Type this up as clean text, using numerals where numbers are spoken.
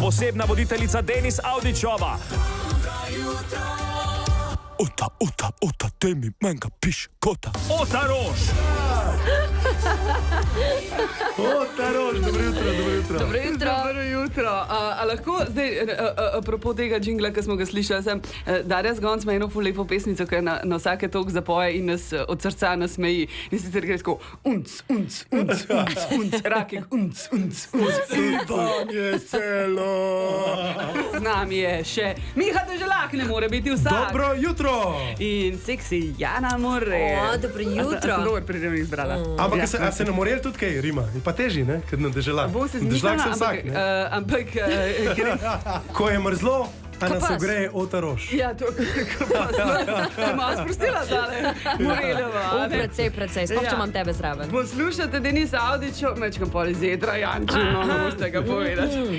posebna voditeljica Denis Avdićova. Ota, temi menga piš kota. Ota Rož. Ota Rož, dobro jutro. Dobro jutro. A lahko zdaj, apropo tega džingla, ki smo ga slišali, Darja Zgonc ima eno lepo pesmico, ki na vsake toliko zapoje in nas od srca nasmeji. In sicer gre tako unc, rakek, unc. Ivanje selo. Z nami je še Miha Deželak, ne more biti vsak. Dobro jutro. In seksi Jana More. Dobro jutro. Sem dober pridem izbrala. Ampak a se na morel tudi kaj rima? In pa teži, ne? Kad na deželak. Bom se zmišljala, ampak gre. Ko je mrzlo, a nas Kapas. ogreje Ota Rož. Ja, to se malo sprostila tale Morelova. Precej. Sploh, če imam tebe zraven. Poslušate Denisa Avdićo, mečkam pol iz jedra, Jančino, ne boste ga povedati.